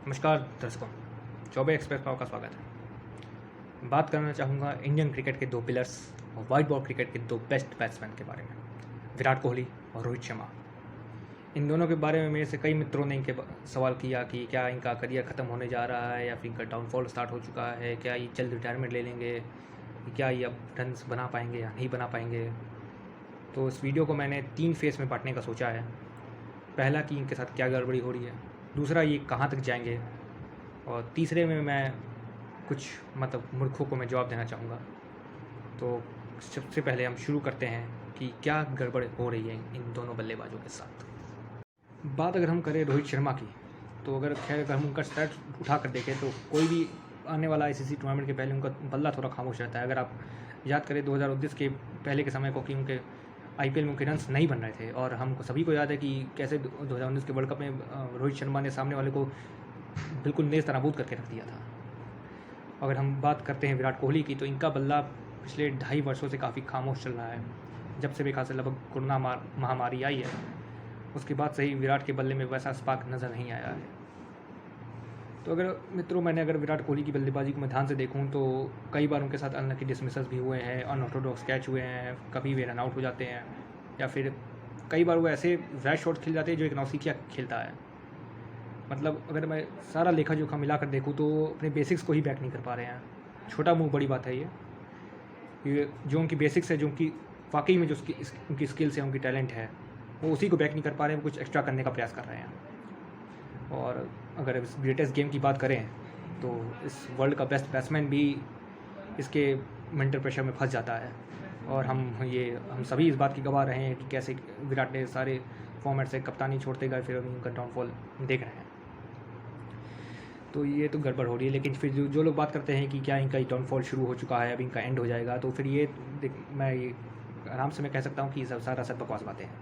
नमस्कार दर्शकों, चौबे एक्सप्रेस पर आपका स्वागत है। बात करना चाहूँगा इंडियन क्रिकेट के दो पिलर्स और वाइट बॉल क्रिकेट के दो बेस्ट बैट्समैन के बारे में, विराट कोहली और रोहित शर्मा। इन दोनों के बारे में मेरे से कई मित्रों ने इनके सवाल किया कि क्या इनका करियर ख़त्म होने जा रहा है या फिर इनका डाउनफॉल स्टार्ट हो चुका है, क्या ये जल्द रिटायरमेंट ले लेंगे, क्या ये अब रन बना पाएंगे या नहीं बना पाएंगे। तो इस वीडियो को मैंने 3 फेस में बांटने का सोचा है। पहला कि इनके साथ क्या गड़बड़ी हो रही है, दूसरा ये कहाँ तक जाएंगे, और तीसरे में मैं कुछ मूर्खों को मैं जवाब देना चाहूँगा। तो सबसे पहले हम शुरू करते हैं कि क्या गड़बड़ हो रही है इन दोनों बल्लेबाजों के साथ। बात अगर हम करें रोहित शर्मा की, तो अगर हम उनका स्टैट उठा कर देखें तो कोई भी आने वाला आईसीसी टूर्नामेंट के पहले उनका बल्ला थोड़ा खामोश रहता है। अगर आप याद करें 2019 के पहले के समय को कि उनके आईपीएल में उनके रन्स नहीं बन रहे थे, और हमको सभी को याद है कि कैसे 2019 के वर्ल्ड कप में रोहित शर्मा ने सामने वाले को बिल्कुल नेस्त नाबूद करके रख दिया था। अगर हम बात करते हैं विराट कोहली की, तो इनका बल्ला पिछले 2.5 वर्षों से काफ़ी खामोश चल रहा है। जब से भी खास लगभग कोरोना महामारी आई है, उसके बाद से ही विराट के बल्ले में वैसा स्पार्क नज़र नहीं आया है। तो अगर मित्रों अगर विराट कोहली की बल्लेबाजी को मैं ध्यान से देखूं तो कई बार उनके साथ अनलकी डिसमिसल्स भी हुए हैं, अनऑर्थोडॉक्स कैच हुए हैं, कभी वे रन आउट हो जाते हैं, या फिर कई बार वो ऐसे रैश शॉट खेल जाते हैं जो एक नौसिखिया खेलता है। अगर मैं सारा लेखा जोखा मिला कर देखूँ तो अपने बेसिक्स को ही बैक नहीं कर पा रहे हैं। छोटा मुँह बड़ी बात है ये जो उनकी बेसिक्स है, जो उनकी वाकई में जो उनकी स्किल्स है, उनकी टैलेंट है, वो उसी को बैक नहीं कर पा रहे हैं, वो कुछ एक्स्ट्रा करने का प्रयास कर रहे हैं। और अगर इस ग्रेटेस्ट गेम की बात करें तो इस वर्ल्ड का बेस्ट बैट्समैन भी इसके मेंटल प्रेशर में फंस जाता है, और हम सभी इस बात की गवाह रहे हैं कि कैसे विराट ने सारे फॉर्मेट से कप्तानी छोड़ते गए, फिर उनका डाउनफॉल देख रहे हैं। तो ये तो गड़बड़ हो रही है। लेकिन फिर जो लोग बात करते हैं कि क्या इनका डाउनफॉल शुरू हो चुका है, अब इनका एंड हो जाएगा, तो फिर ये आराम से मैं कह सकता हूँ कि सारा सब बकवास बातें हैं।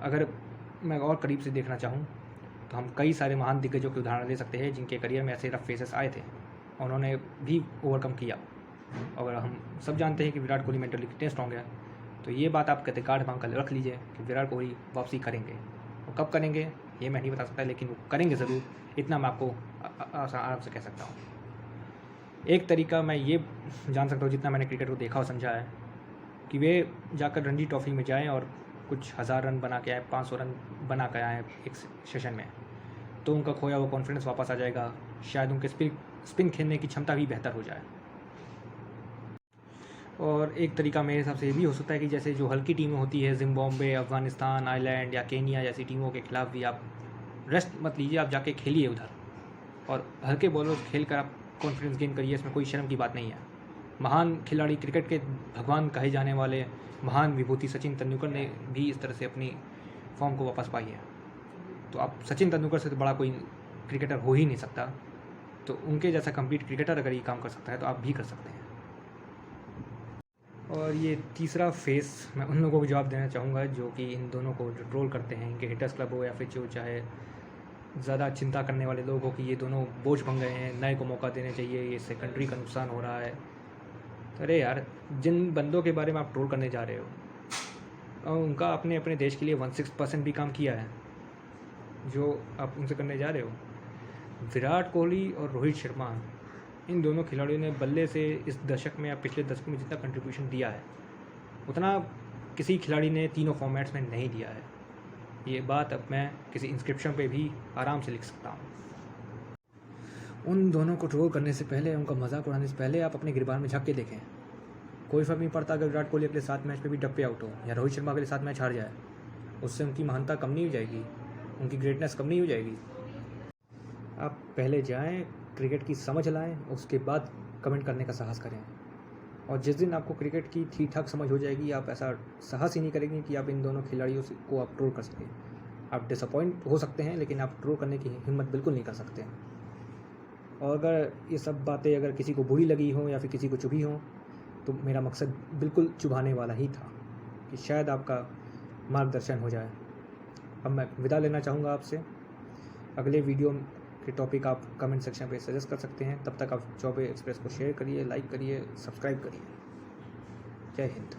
अगर मैं और करीब से देखना चाहूँ तो हम कई सारे महान दिग्गजों के उदाहरण ले सकते हैं जिनके करियर में ऐसे रफ फेसेस आए थे, उन्होंने भी ओवरकम किया। और हम सब जानते हैं कि विराट कोहली मेंटली कितने स्ट्रॉन्ग है। तो ये बात आप कहते कार्ड मांग कर रख लीजिए कि विराट कोहली वापसी करेंगे। और कब करेंगे ये मैं नहीं बता सकता, लेकिन वो करेंगे ज़रूर, इतना मैं आपको आराम से कह सकता हूँ। एक तरीका मैं ये जान सकता हूँ, जितना मैंने क्रिकेट को देखा और समझा है, कि वे जाकर रणजी ट्रॉफी में जाएँ और कुछ 1000 रन बना के आए, 500 रन बना के आए एक सेशन में, तो उनका खोया हुआ कॉन्फिडेंस वापस आ जाएगा। शायद उनके स्पिन खेलने की क्षमता भी बेहतर हो जाए। और एक तरीका मेरे हिसाब से ये भी हो सकता है कि जैसे जो हल्की टीमें होती है, जिम्बाब्वे, अफ़गानिस्तान, आइलैंड या केनिया जैसी टीमों के खिलाफ भी आप रेस्ट मत लीजिए, आप जाके खेलिए उधर, और हल्के बॉलर्स खेल कर आप कॉन्फिडेंस गेन करिए। इसमें कोई शर्म की बात नहीं है। महान खिलाड़ी, क्रिकेट के भगवान कहे जाने वाले महान विभूति सचिन तेंदुलकर ने भी इस तरह से अपनी फॉर्म को वापस पाई है। तो आप सचिन तेंदुलकर से तो बड़ा कोई क्रिकेटर हो ही नहीं सकता। तो उनके जैसा कंप्लीट क्रिकेटर अगर ये काम कर सकता है तो आप भी कर सकते हैं। और ये तीसरा फेस मैं उन लोगों को जवाब देना चाहूँगा जो कि इन दोनों को जो ट्रोल करते हैं, इनके हिटर्स क्लब हो या फिर जो चाहे ज़्यादा चिंता करने वाले लोग हो कि ये दोनों बोझ बन गए हैं, नए को मौका देना चाहिए, ये इससे कंट्री का नुकसान हो रहा है। तो अरे यार, जिन बंदों के बारे में आप ट्रोल करने जा रहे हो, उनका आपने अपने देश के लिए 16% भी काम किया है जो आप उनसे करने जा रहे हो। विराट कोहली और रोहित शर्मा, इन दोनों खिलाड़ियों ने बल्ले से इस दशक में या पिछले दशक में जितना कंट्रीब्यूशन दिया है, उतना किसी खिलाड़ी ने तीनों फॉर्मेट्स में नहीं दिया है। ये बात अब मैं किसी इंस्क्रिप्शन पे भी आराम से लिख सकता हूँ। उन दोनों को ट्रोल करने से पहले, उनका मजाक उड़ाने से पहले आप अपने गिरबान में झाँक के देखें। कोई फ़र्क नहीं पड़ता अगर विराट कोहली अगले 7 मैच पे भी डप्पे आउट हो, या रोहित शर्मा अगले 7 मैच हार जाए, उससे उनकी महानता कम नहीं हो जाएगी, उनकी ग्रेटनेस कम नहीं हो जाएगी। आप पहले जाएं, क्रिकेट की समझ लाएं, उसके बाद कमेंट करने का साहस करें। और जिस दिन आपको क्रिकेट की ठीक ठाक समझ हो जाएगी, आप ऐसा साहस ही नहीं करेंगे कि आप इन दोनों खिलाड़ियों को आप ट्रोल कर सकें। आप डिसअपॉइंट हो सकते हैं, लेकिन आप ट्रोल करने की हिम्मत बिल्कुल नहीं कर सकते हैं। और अगर ये सब बातें अगर किसी को बुरी लगी हो या फिर किसी को चुभी हो, तो मेरा मकसद बिल्कुल चुभाने वाला ही था कि शायद आपका मार्गदर्शन हो जाए। अब मैं विदा लेना चाहूँगा आपसे। अगले वीडियो के टॉपिक आप कमेंट सेक्शन पे सजेस्ट कर सकते हैं। तब तक आप चौबे एक्सप्रेस को शेयर करिए, लाइक करिए, सब्सक्राइब करिए। जय हिंद।